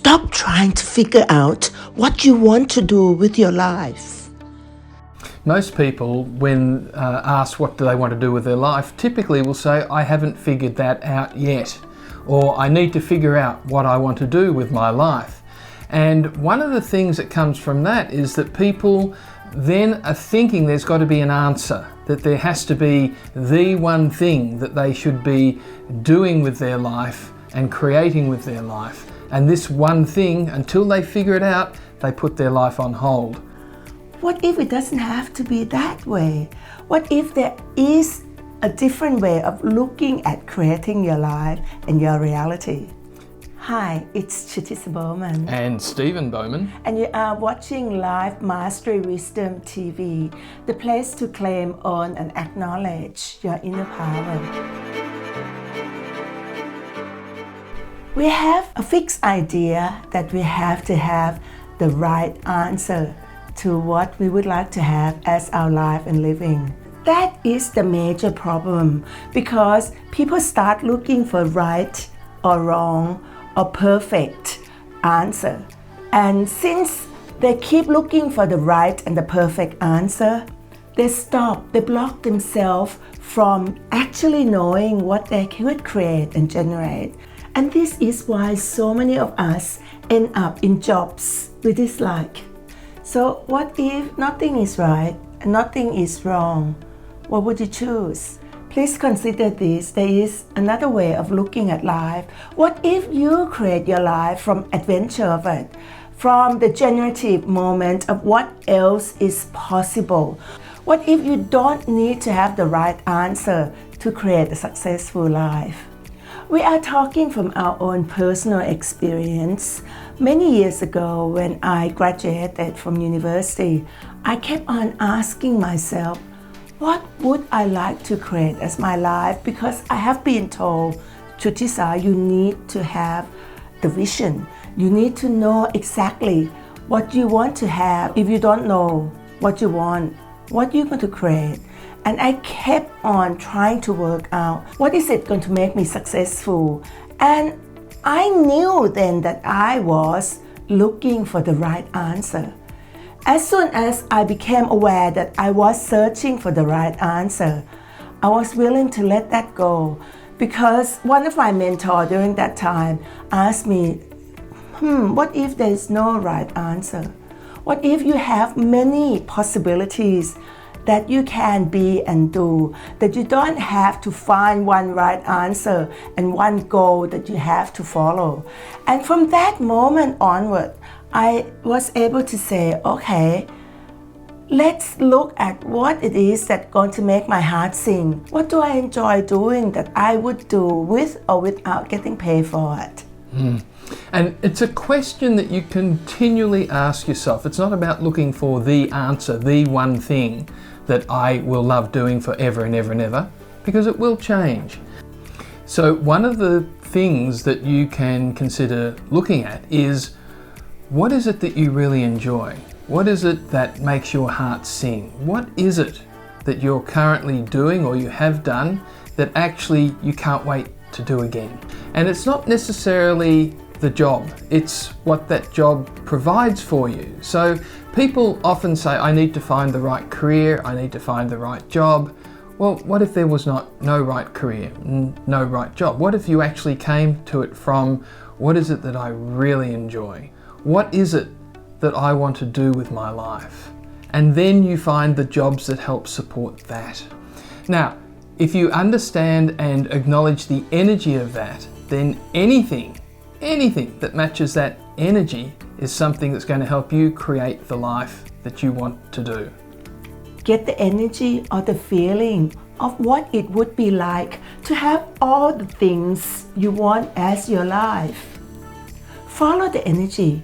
Stop trying to figure out what you want to do with your life. Most people, when asked what do they want to do with their life, typically will say, I haven't figured that out yet, or I need to figure out what I want to do with my life. And one of the things that comes from that is that people then are thinking there's got to be an answer, that there has to be the one thing that they should be doing with their life and creating with their life. And this one thing, until they figure it out, they put their life on hold. What if it doesn't have to be that way? What if there is a different way of looking at creating your life and your reality? Hi, it's Chitisa Bowman. And Stephen Bowman. And you are watching Life Mastery Wisdom TV, the place to claim, own, and acknowledge your inner power. We have a fixed idea that we have to have the right answer to what we would like to have as our life and living. That is the major problem, because people start looking for right or wrong or perfect answer. And since they keep looking for the right and the perfect answer, they block themselves from actually knowing what they could create and generate. And this is why so many of us end up in jobs we dislike. So what if nothing is right and nothing is wrong? What would you choose? Please consider this. There is another way of looking at life. What if you create your life from adventure of it, from the generative moment of what else is possible? What if you don't need to have the right answer to create a successful life? We are talking from our own personal experience. Many years ago, when I graduated from university, I kept on asking myself, what would I like to create as my life? Because I have been told, Chutisa, you need to have the vision. You need to know exactly what you want to have. If you don't know what you want, what you're going to create. And I kept on trying to work out, what is it going to make me successful? And I knew then that I was looking for the right answer. As soon as I became aware that I was searching for the right answer, I was willing to let that go, because one of my mentors during that time asked me, what if there is no right answer? What if you have many possibilities that you can be and do, that you don't have to find one right answer and one goal that you have to follow? And from that moment onward, I was able to say, okay, let's look at what it is that's going to make my heart sing. What do I enjoy doing that I would do with or without getting paid for it? And it's a question that you continually ask yourself. It's not about looking for the answer, the one thing that I will love doing forever and ever and ever, because it will change. So one of the things that you can consider looking at is, what is it that you really enjoy? What is it that makes your heart sing? What is it that you're currently doing or you have done that actually you can't wait to do again? And it's not necessarily the job, it's what that job provides for you. So people often say, I need to find the right career, I need to find the right job. Well, what if there was no right career, no right job? What if you actually came to it from, what is it that I really enjoy? What is it that I want to do with my life? And then you find the jobs that help support that. Now, if you understand and acknowledge the energy of that, then anything that matches that energy is something that's going to help you create the life that you want to do. Get the energy or the feeling of what it would be like to have all the things you want as your life. Follow the energy.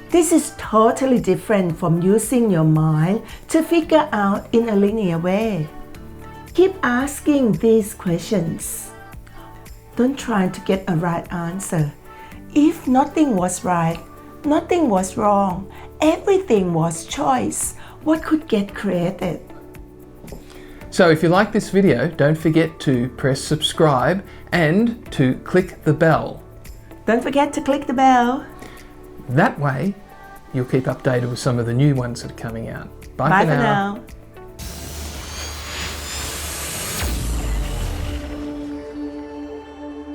This is totally different from using your mind to figure out in a linear way. Keep asking these questions. Don't try to get a right answer. If nothing was right, nothing was wrong, everything was choice, what could get created? So if you like this video, don't forget to press subscribe and to click the bell. Don't forget to click the bell. That way, you'll keep updated with some of the new ones that are coming out. Bye Bye for for now. now.